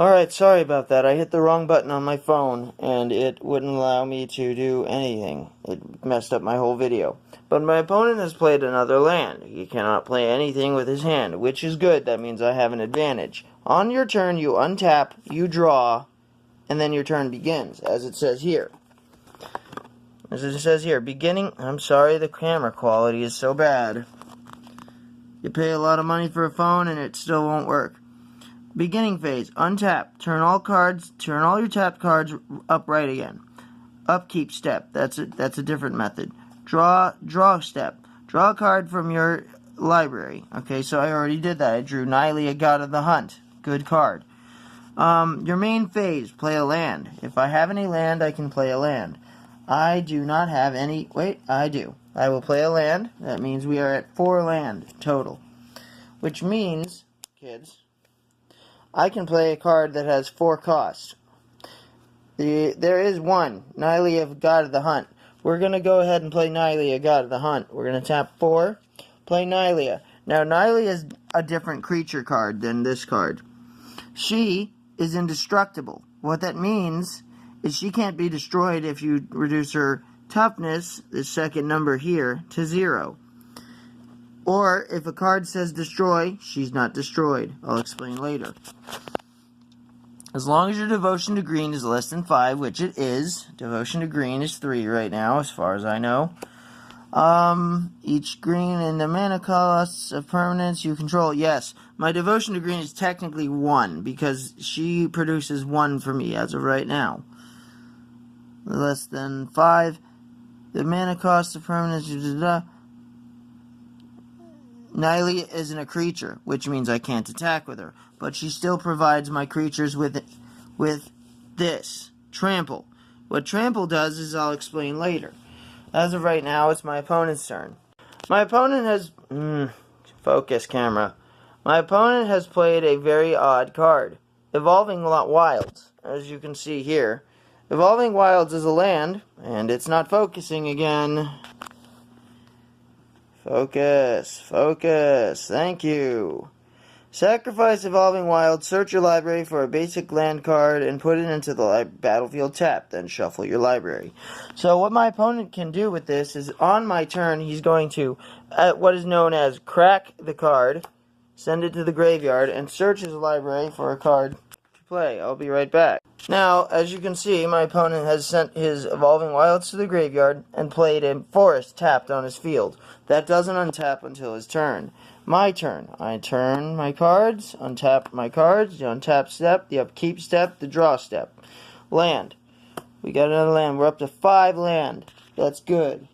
Alright, sorry about that. I hit the wrong button on my phone, and it wouldn't allow me to do anything. It messed up my whole video. But my opponent has played another land. He cannot play anything with his hand, which is good. That means I have an advantage. On your turn, you untap, you draw, and then your turn begins, as it says here. As it says here, beginning... I'm sorry, the camera quality is so bad. You pay a lot of money for a phone, and it still won't work. Beginning phase, untap, turn all your tapped cards upright again. Upkeep step, that's a different method. Draw step, draw a card from your library. Okay, so I already did that. I drew Nylea, God of the Hunt. Good card. Your main phase, play a land. If I have any land, I can play a land. I do not have any, wait, I do. I will play a land. That means we are at 4 land total. Which means, kids, I can play a card that has 4 costs. There is one, Nylea, God of the Hunt. We're going to go ahead and play Nylea, God of the Hunt. We're going to tap 4, play Nylea. Now, Nylea is a different creature card than this card. She is indestructible. What that means is she can't be destroyed if you reduce her toughness, the second number here, to 0. Or, if a card says destroy, she's not destroyed. I'll explain later. As long as your devotion to green is less than 5, which it is. Devotion to green is 3 right now, as far as I know. Each green in the mana costs of permanents you control. Yes, my devotion to green is technically 1, because she produces 1 for me as of right now. Less than 5. The mana cost of permanents... Nylea isn't a creature, which means I can't attack with her. But she still provides my creatures with this. Trample. What trample does is I'll explain later. As of right now, it's my opponent's turn. My opponent has... focus, camera. My opponent has played a very odd card. Evolving Wilds, as you can see here. Evolving Wilds is a land, and it's not focusing again. Focus. Thank you. Sacrifice Evolving Wild, search your library for a basic land card, and put it into the battlefield tap. Then shuffle your library. So what my opponent can do with this is, on my turn, he's going to, what is known as, crack the card, send it to the graveyard, and search his library for a card to play. I'll be right back. Now, as you can see, my opponent has sent his Evolving Wilds to the graveyard and played a forest tapped on his field. That doesn't untap until his turn. My turn. I turn my cards, untap my cards, the untap step, the upkeep step, the draw step. Land. We got another land. We're up to 5 land. That's good.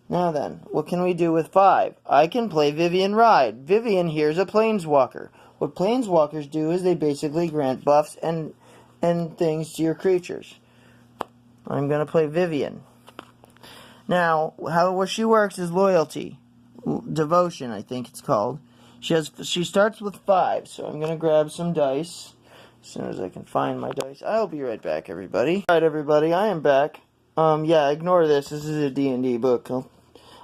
Now then, what can we do with 5? I can play Vivien Ride. Vivien here is a planeswalker. What planeswalkers do is they basically grant buffs and things to your creatures. I'm going to play Vivien. Now, how she works is loyalty. Devotion, I think it's called. She starts with 5, so I'm going to grab some dice as soon as I can find my dice. I'll be right back, everybody. Alright, everybody, I am back. Yeah, ignore this. This is a D&D book.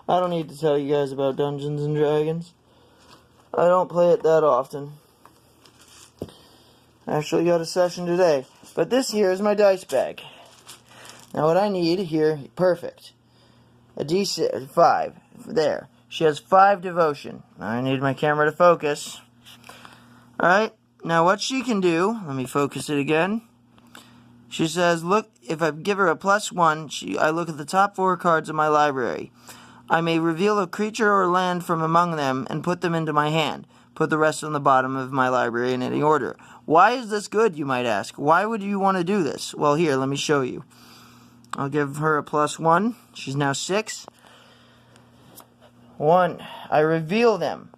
I don't need to tell you guys about Dungeons and Dragons. I don't play it that often. I actually got a session today. But this here is my dice bag. Now what I need here, perfect. A D6, 5. There. She has 5 devotion. I need my camera to focus. Alright. Now what she can do, let me focus it again. She says, look, if I give her a +1, I look at the top 4 cards of my library. I may reveal a creature or land from among them and put them into my hand. Put the rest on the bottom of my library in any order. Why is this good, you might ask? Why would you want to do this? Well, here, let me show you. I'll give her a +1. She's now 6. 1. I reveal them.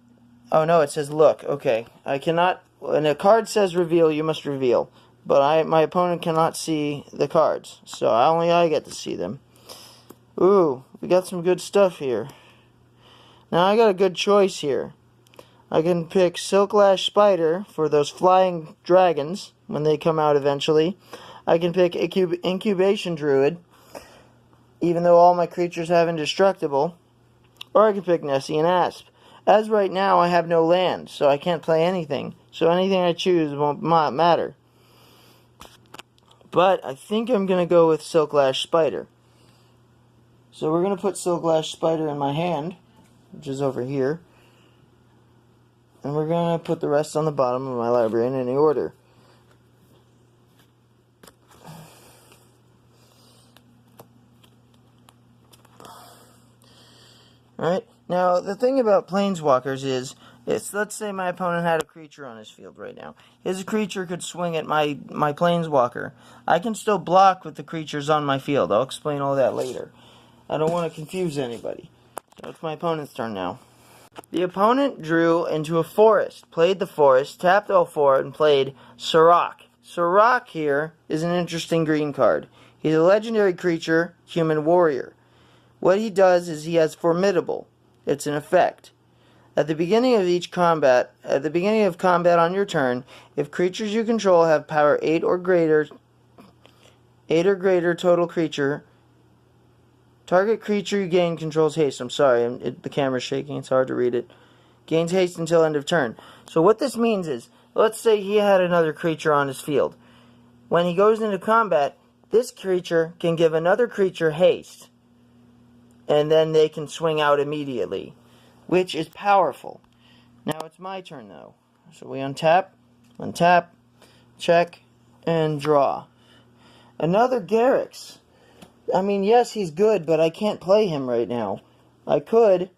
Oh, no, it says look. Okay. I cannot... When a card says reveal, you must reveal. But my opponent cannot see the cards. So only I get to see them. Ooh, we got some good stuff here. Now, I got a good choice here. I can pick Silklash Spider for those flying dragons when they come out eventually. I can pick Incubation Druid, even though all my creatures have Indestructible. Or I can pick Nessian Asp. As right now, I have no land, so I can't play anything. So anything I choose won't matter. But I think I'm going to go with Silklash Spider. So we're going to put Silklash Spider in my hand, which is over here. And we're going to put the rest on the bottom of my library in any order. Alright, now the thing about Planeswalkers is, let's say my opponent had a creature on his field right now. His creature could swing at my Planeswalker. I can still block with the creatures on my field. I'll explain all that later. I don't want to confuse anybody. So it's my opponent's turn now. The opponent drew into a forest, played the forest, tapped all four, and played Surrak. Surrak here is an interesting green card. He's a legendary creature, human warrior. What he does is he has Formidable. It's an effect. At the beginning of combat on your turn, if creatures you control have power 8 or greater total creature, target creature you gain controls haste. I'm sorry, the camera's shaking, it's hard to read it. Gains haste until end of turn. So what this means is, let's say he had another creature on his field. When he goes into combat, this creature can give another creature haste. And then they can swing out immediately, which is powerful. Now it's my turn, though. So we untap, check, and draw. Another Garrix. I mean, yes, he's good, but I can't play him right now. I could,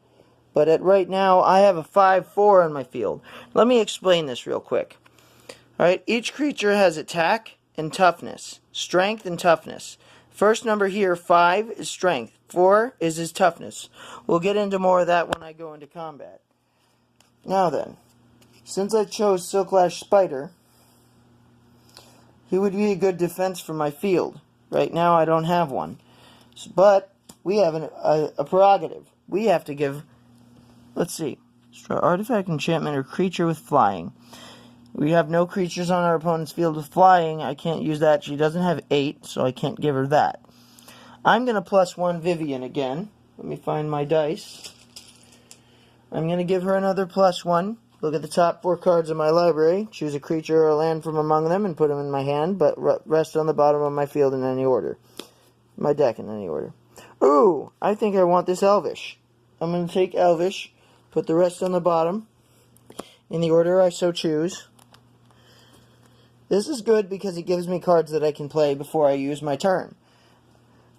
but right now I have a 5/4 on my field. Let me explain this real quick. Alright, each creature has attack and toughness, strength and toughness. First number here, 5, is strength. 4 is his toughness. We'll get into more of that when I go into combat. Now then, since I chose Silklash Spider, he would be a good defense for my field. Right now I don't have one. But we have a prerogative. We have to give, let's see, artifact, enchantment, or creature with flying. We have no creatures on our opponent's field with flying. I can't use that. She doesn't have 8, so I can't give her that. I'm going to +1 Vivien again. Let me find my dice. I'm going to give her another +1. Look at the top 4 cards of my library. Choose a creature or a land from among them and put them in my hand, but rest on the bottom of my field in any order. My deck in any order. Ooh, I think I want this Elvish. I'm going to take Elvish, put the rest on the bottom, in the order I so choose. This is good because it gives me cards that I can play before I use my turn.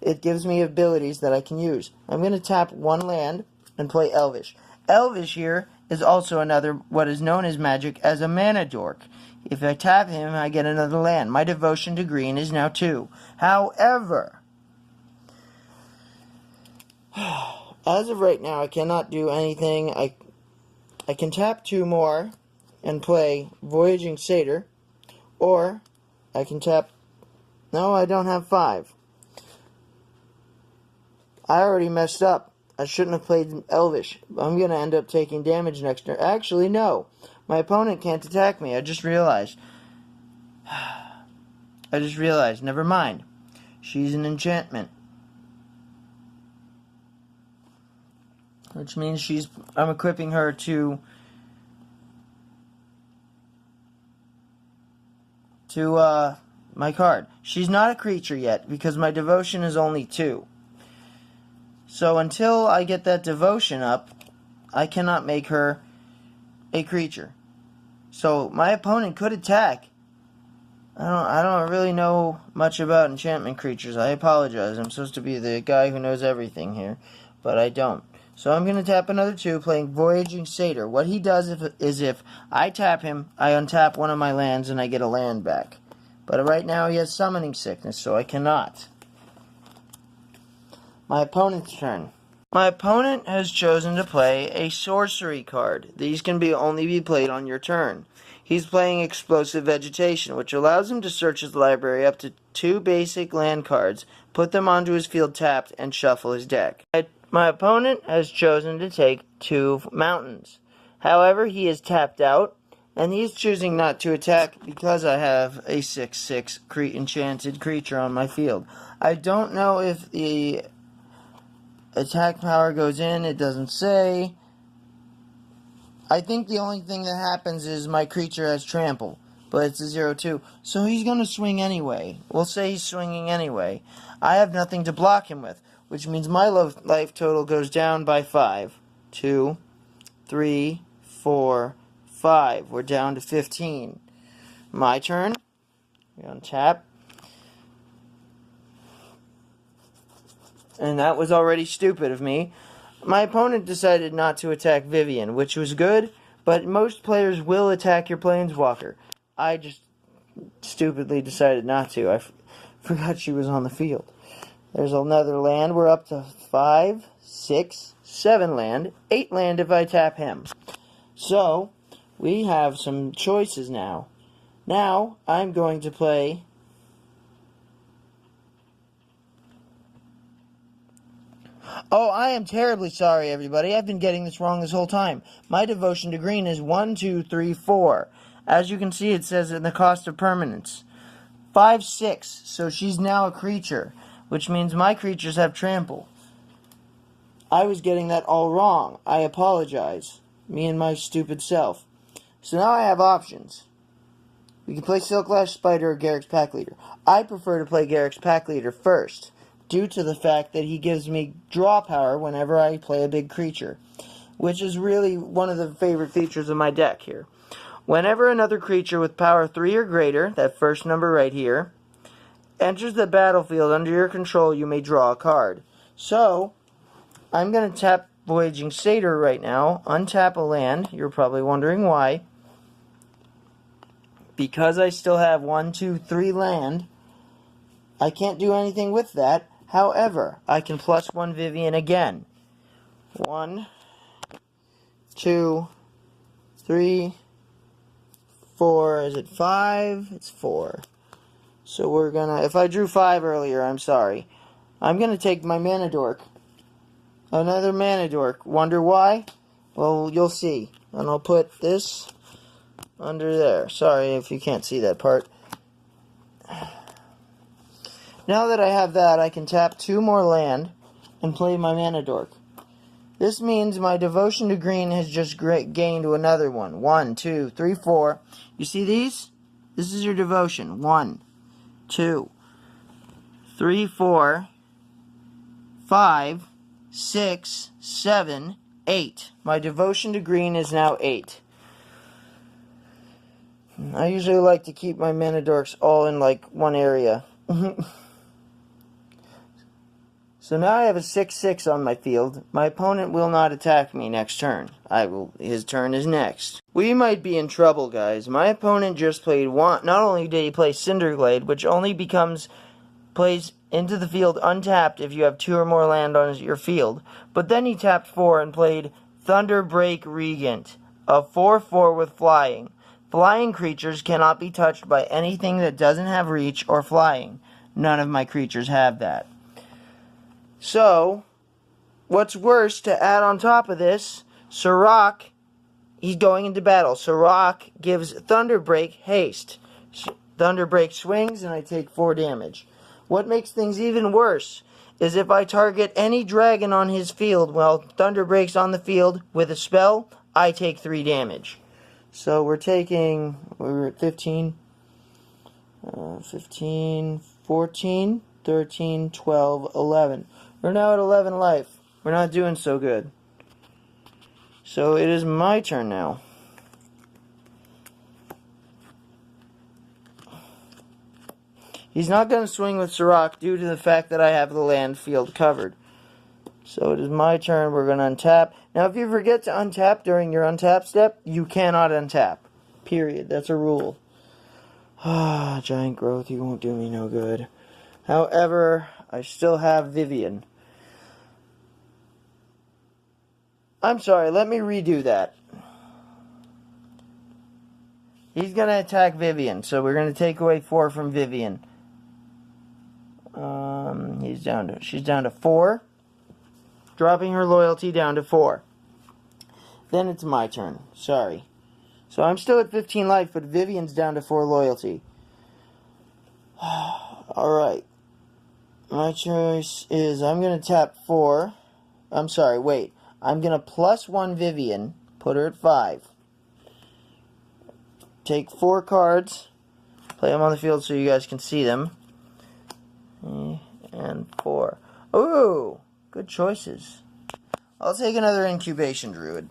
It gives me abilities that I can use. I'm going to tap 1 land and play Elvish. Elvish here is also another, what is known as Magic as a mana dork. If I tap him, I get another land. My devotion to green is now 2. However, as of right now, I cannot do anything. I can tap 2 more and play Voyaging Satyr, or I can tap... No, I don't have 5. I already messed up. I shouldn't have played Elvish. I'm going to end up taking damage next turn. Actually, no. My opponent can't attack me. I just realized. Never mind. She's an enchantment. Which means I'm equipping her to my card. She's not a creature yet because my devotion is only 2. So until I get that devotion up, I cannot make her a creature. So my opponent could attack. I don't really know much about enchantment creatures. I apologize. I'm supposed to be the guy who knows everything here, but I don't. So I'm going to tap another 2, playing Voyaging Satyr. What he does is if I tap him, I untap one of my lands and I get a land back. But right now he has Summoning Sickness, so I cannot. My opponent's turn. My opponent has chosen to play a sorcery card. These can only be played on your turn. He's playing Explosive Vegetation, which allows him to search his library up to 2 basic land cards, put them onto his field tapped, and shuffle his deck. My opponent has chosen to take 2 mountains. However, he is tapped out, and he's choosing not to attack because I have a 6/6 enchanted creature on my field. I don't know if the attack power goes in. It doesn't say. I think the only thing that happens is my creature has trample. but it's a 0-2. So he's going to swing anyway. We'll say he's swinging anyway. I have nothing to block him with, which means my life total goes down by 5. 2, 3, 4, 5. We're down to 15. My turn. We untap. And that was already stupid of me. My opponent decided not to attack Vivian, which was good, but most players will attack your Planeswalker. I just stupidly decided not to. I forgot she was on the field. There's another land. We're up to 5, 6, 7 land. 8 land if I tap him. So, we have some choices now. Now, I'm going to play... Oh, I am terribly sorry, everybody. I've been getting this wrong this whole time. My devotion to green is 1, 2, 3, 4. As you can see, it says in the cost of permanence. 5, 6. So she's now a creature, which means my creatures have trample. I was getting that all wrong. I apologize. Me and my stupid self. So now I have options. We can play Silklash Spider or Garruk's Pack Leader. I prefer to play Garruk's Pack Leader first, due to the fact that he gives me draw power whenever I play a big creature, which is really one of the favorite features of my deck here. Whenever another creature with power 3 or greater, that first number right here, enters the battlefield under your control, you may draw a card. So, I'm going to tap Voyaging Satyr right now, untap a land. You're probably wondering why. Because I still have 1, 2, 3 land, I can't do anything with that. However, I can +1 Vivian again. 1, 2, 3, 4. Is it 5? It's 4. So we're gonna... If I drew 5 earlier, I'm sorry. I'm gonna take my Mana Dork. Another Mana Dork. Wonder why? Well, you'll see. And I'll put this under there. Sorry if you can't see that part. Now that I have that, I can tap 2 more land and play my Mana Dork. This means my devotion to green has just gained another one. 1, 2, 3, 4. You see these? This is your devotion. 1, 2, 3, 4, 5, 6, 7, 8. My devotion to green is now 8. I usually like to keep my Mana Dorks all in like one area. So now I have a 6/6 on my field. My opponent will not attack me next turn. His turn is next. We might be in trouble, guys. My opponent just played one. Not only did he play Cinderglade, which only plays into the field untapped if you have 2 or more land on your field, but then he tapped 4 and played Thunderbreak Regent, a 4/4 with flying. Flying creatures cannot be touched by anything that doesn't have reach or flying. None of my creatures have that. So, what's worse to add on top of this, Serac, he's going into battle. Serac gives Thunderbreak haste. Thunderbreak swings and I take 4 damage. What makes things even worse is if I target any dragon on his field while Thunderbreak's on the field with a spell, I take 3 damage. So we're at 15, 14, 13, 12, 11. We're now at 11 life. We're not doing so good. So it is my turn now. He's not going to swing with Serac due to the fact that I have the land field covered. So it is my turn. We're going to untap. Now if you forget to untap during your untap step, you cannot untap. Period. That's a rule. Ah, Giant Growth, you won't do me no good. However, I still have Vivian. I'm sorry, let me redo that. He's going to attack Vivian, so we're going to take away 4 from Vivian. She's down to 4. Dropping her loyalty down to 4. Then it's my turn. Sorry. So I'm still at 15 life, but Vivian's down to 4 loyalty. Alright. My choice is I'm going to tap 4. I'm sorry, wait. I'm going to +1 Vivian, put her at 5. take 4 cards, play them on the field so you guys can see them. And 4. Ooh, good choices. I'll take another Incubation Druid.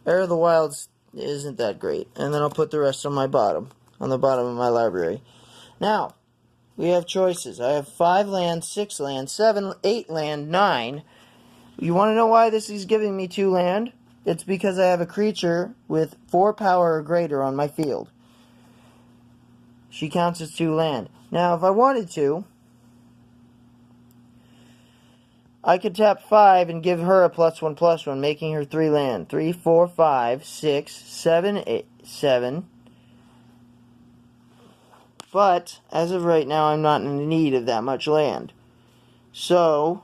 Heir of the Wilds isn't that great. And then I'll put the rest on the bottom of my library. Now, we have choices. I have 5 land, 6 land, 7, 8 land, 9. You want to know why this is giving me 2 land? It's because I have a creature with 4 power or greater on my field. She counts as 2 land. Now, if I wanted to, I could tap 5 and give her a +1/+1, making her 3 land. 3, 4, 5, 6, 7, 8, 7. But, as of right now, I'm not in need of that much land. So,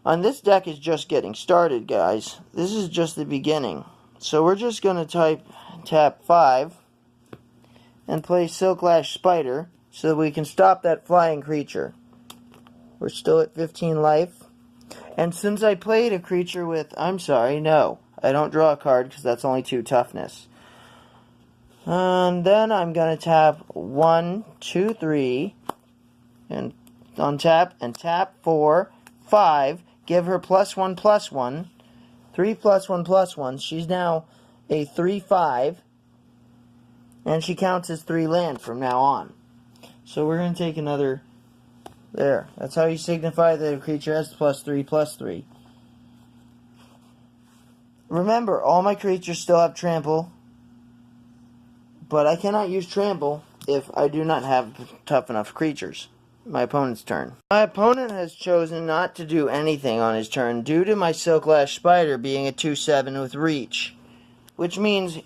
on this deck is just getting started, guys. This is just the beginning. So we're just going to tap 5 and play Silklash Spider so that we can stop that flying creature. We're still at 15 life. And since I played a creature with... I'm sorry, no. I don't draw a card because that's only 2 toughness. And then I'm going to tap 1, 2, 3. And untap and tap 4, 5. Give her +1/+1. 3 +1/+1. She's now a 3/5. And she counts as 3 land from now on. So we're going to take another... There. That's how you signify that a creature has +3/+3. Remember, all my creatures still have trample. But I cannot use trample if I do not have tough enough creatures. My opponent's turn. My opponent has chosen not to do anything on his turn due to my Silklash Spider being a 2/7 with reach. Which means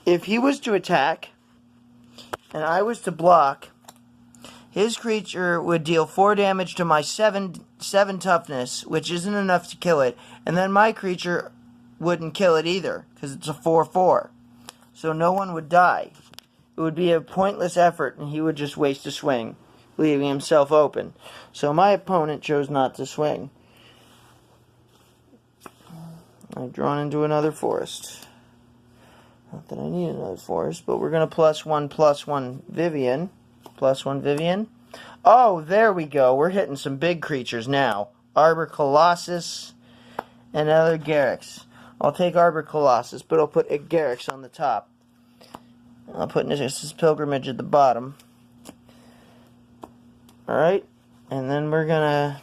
if he was to attack and I was to block, his creature would deal 4 damage to my 7 toughness, which isn't enough to kill it, and then my creature wouldn't kill it either because it's a 4/4. So no one would die. It would be a pointless effort and he would just waste a swing, leaving himself open. So my opponent chose not to swing. I've drawn into another forest. Not that I need another forest, but we're going to +1/+1 Vivien. +1 Vivien. Oh, there we go. We're hitting some big creatures now. Arbor Colossus and another Garrux. I'll take Arbor Colossus, but I'll put a Garrux on the top. I'll put Nyssa's Pilgrimage at the bottom. Alright, and then we're gonna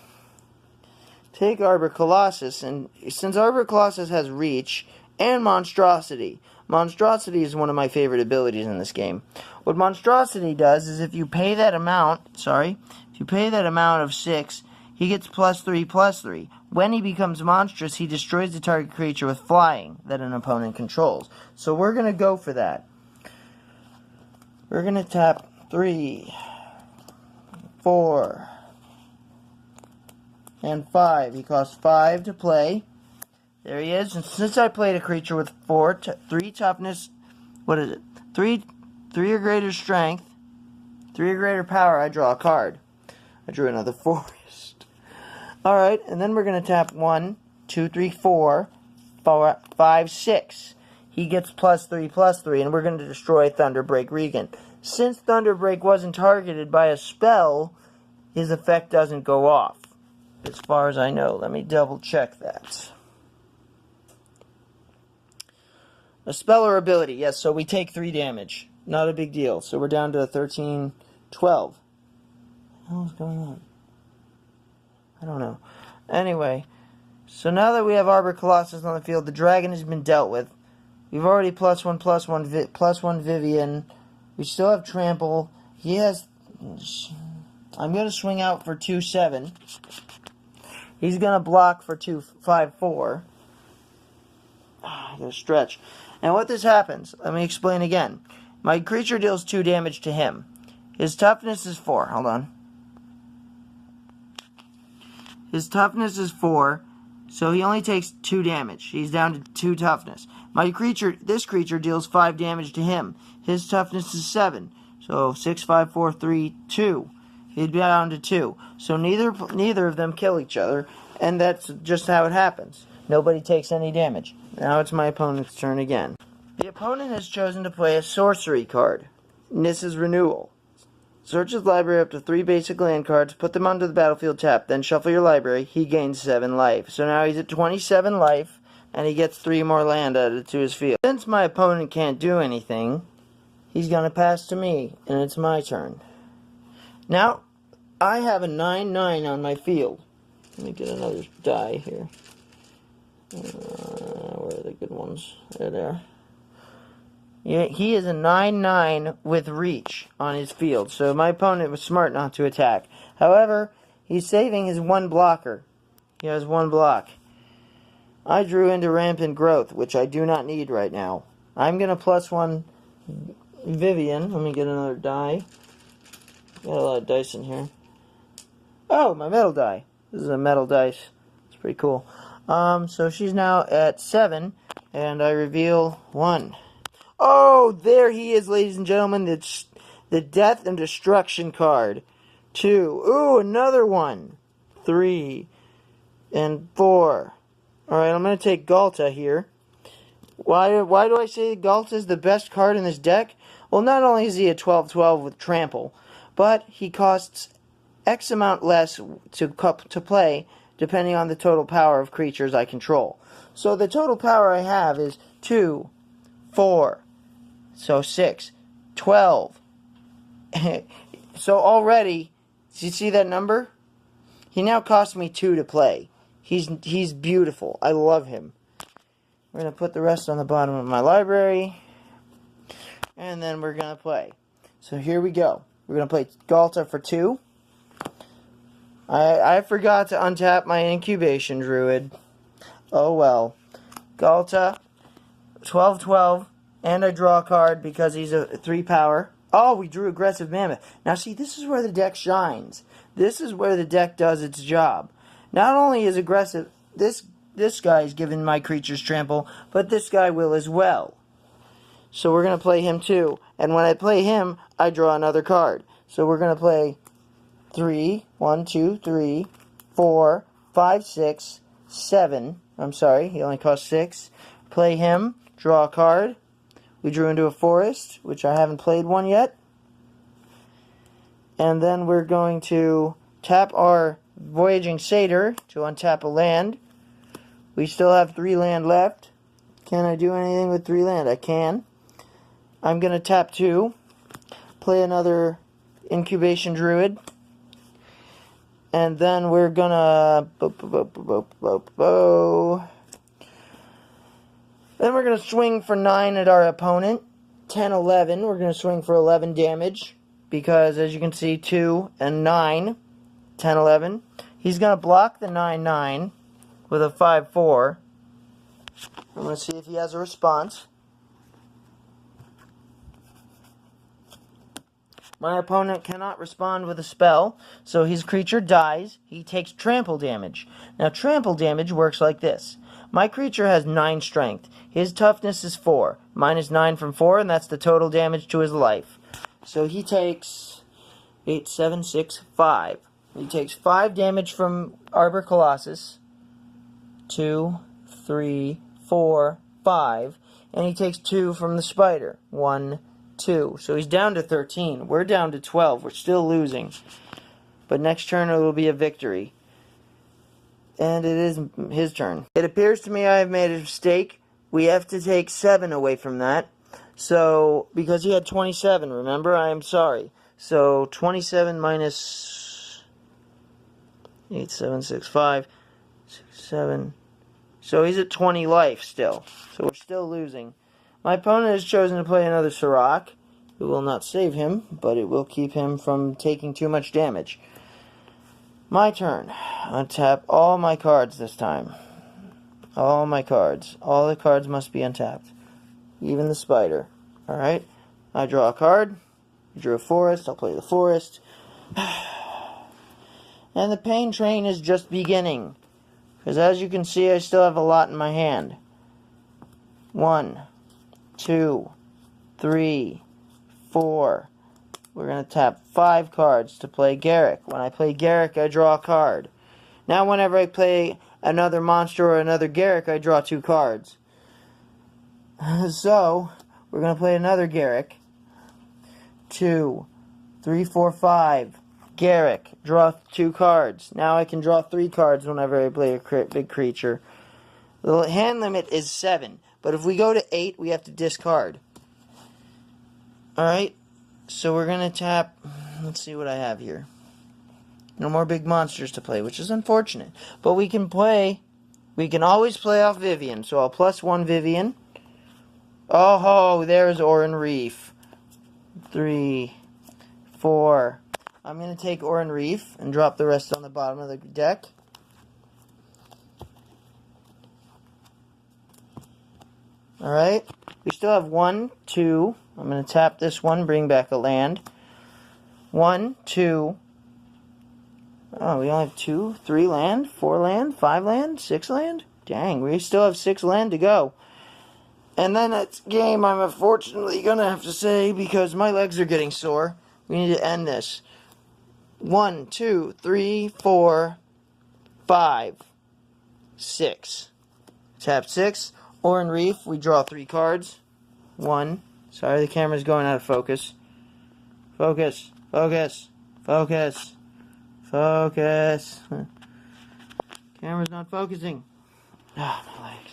take Arbor Colossus, and since Arbor Colossus has reach and Monstrosity, Monstrosity is one of my favorite abilities in this game. What Monstrosity does is if you pay that amount, of 6, he gets +3/+3. When he becomes monstrous, he destroys the target creature with flying that an opponent controls. So we're gonna go for that. We're gonna tap 3, 4, and 5. He costs 5 to play. There he is. And since I played a creature with 3 toughness, 3 or greater strength, 3 or greater power, I draw a card. I drew another forest. Alright, and then we're going to tap 1, 2, 3, 4, 5, 6. He gets +3/+3, and we're going to destroy Thunderbreak Regan. Since Thunderbreak wasn't targeted by a spell, his effect doesn't go off. As far as I know. Let me double check that. A spell or ability, yes, so we take 3 damage. Not a big deal. So we're down to 13, 12. What the hell is going on? I don't know. Anyway, so now that we have Arbor Colossus on the field, the dragon has been dealt with. We've already +1/+1 Vivien. We still have trample. He has... I'm going to swing out for 2/7. He's going to block for 2/5/4. I gotta stretch. And what this happens, let me explain again. My creature deals 2 damage to him. His toughness is 4. Hold on. His toughness is 4, so he only takes 2 damage. He's down to 2 toughness. This creature deals 5 damage to him. His toughness is 7. So 6, 5, 4, 3, 2. He'd be down to 2. So neither of them kill each other, and that's just how it happens. Nobody takes any damage. Now it's my opponent's turn again. The opponent has chosen to play a sorcery card. Nissa's Renewal. Search his library up to 3 basic land cards, put them onto the battlefield tapped, then shuffle your library. He gains 7 life. So now he's at 27 life, and he gets 3 more land added to his field. Since my opponent can't do anything, he's going to pass to me, and it's my turn. Now, I have a 9/9 on my field. Let me get another die here. Where are the good ones? There they are. Yeah, he is a 9/9 with reach on his field, so my opponent was smart not to attack. However, he's saving his 1 blocker. He has 1 block. I drew into Rampant Growth, which I do not need right now. I'm going to +1 Vivian. Let me get another die. Got a lot of dice in here. Oh, my metal die. This is a metal dice. It's pretty cool. So she's now at 7, and I reveal 1. Oh, there he is, ladies and gentlemen. It's the Death and Destruction card. 2. Ooh, another one. 3. And 4. Alright, I'm going to take Ghalta here. Why do I say Ghalta is the best card in this deck? Well, not only is he a 12/12 with Trample, but he costs X amount less to play, depending on the total power of creatures I control. So the total power I have is 2, 4, so 6, 12. So already, do you see that number? He now costs me 2 to play. He's beautiful. I love him. We're going to put the rest on the bottom of my library. And then we're going to play. So here we go. We're going to play Ghalta for 2. I forgot to untap my Incubation Druid. Oh well. Ghalta, 12/12, and I draw a card because he's a 3 power. Oh, we drew Aggressive Mammoth. Now see, this is where the deck shines. This is where the deck does its job. Not only is aggressive, this guy is giving my creatures trample, but this guy will as well. So we're going to play him too. And when I play him, I draw another card. So we're going to play 3, 1, 2, 3, 4, 5, 6, 7. I'm sorry, he only costs 6. Play him, draw a card. We drew into a forest, which I haven't played one yet. And then we're going to tap our Voyaging Satyr to untap a land. We still have 3 land left. Can I do anything with 3 land? I can. I'm going to tap 2. Play another Incubation Druid. And then we're going to... Then we're going to swing for 9 at our opponent. 10, 11. We're going to swing for 11 damage. Because, as you can see, 2 and 9. 10, 11. He's going to block the 9/9 with a 5/4. I'm going to see if he has a response. My opponent cannot respond with a spell, so his creature dies. He takes trample damage. Now, trample damage works like this. My creature has 9 strength. His toughness is 4. Mine is 9 from 4, and that's the total damage to his life. So he takes 8, 7, 6, 5. He takes 5 damage from Arbor Colossus. 2, 3, 4, 5. And he takes 2 from the spider. 1, 2. So he's down to 13. We're down to 12. We're still losing. But next turn it will be a victory. And it is his turn. It appears to me I have made a mistake. We have to take 7 away from that. So, because he had 27, remember? I am sorry. So, 27 minus 8, 7, 6, 5, 6, 7. So he's at 20 life still. So we're still losing. My opponent has chosen to play another Sirach. It will not save him, but it will keep him from taking too much damage. My turn. Untap all my cards this time. All my cards. All the cards must be untapped. Even the spider. Alright. I draw a card. You drew a forest. I'll play the forest. And the pain train is just beginning. Because as you can see, I still have a lot in my hand. 1, 2, 3, 4. We're going to tap 5 cards to play Garruk. When I play Garruk, I draw a card. Now whenever I play another monster or another Garruk, I draw 2 cards. So, we're going to play another Garruk. 2, 3, 4, 5. Garruk. Draw 2 cards. Now I can draw 3 cards whenever I play a big creature. The hand limit is 7. But if we go to 8, we have to discard. Alright. So we're going to tap... Let's see what I have here. No more big monsters to play, which is unfortunate. But we can play... We can always play off Vivien. So I'll +1 Vivien. Oh, there's Oran Reef. 3, 4. I'm going to take Oran Reef and drop the rest on the bottom of the deck. Alright. We still have 1, 2. I'm going to tap this one, bring back a land. 1, 2. Oh, we only have 2, 3 land, 4 land, 5 land, 6 land? Dang, we still have 6 land to go. And then that's game, I'm unfortunately going to have to say, because my legs are getting sore, we need to end this. 1, 2, 3, 4, 5, 6. Tap 6. Oran Reef, we draw 3 cards. 1. Sorry, the camera's going out of focus. Focus, focus, focus, focus. Camera's not focusing. Ah, my legs.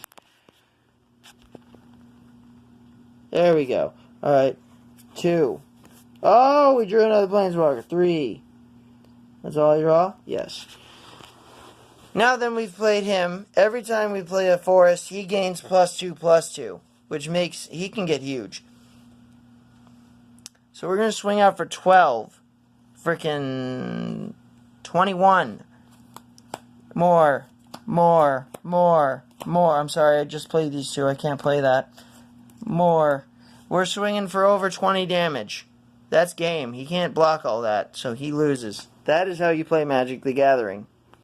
There we go. Alright. 2. Oh, we drew another Planeswalker. 3. That's all I draw? Yes. Now then we've played him. Every time we play a forest, he gains +2/+2. Which makes... He can get huge. So we're going to swing out for 12. Frickin' 21. More. I'm sorry, I just played these 2. I can't play that. More. We're swinging for over 20 damage. That's game. He can't block all that, so he loses. That is how you play Magic the Gathering.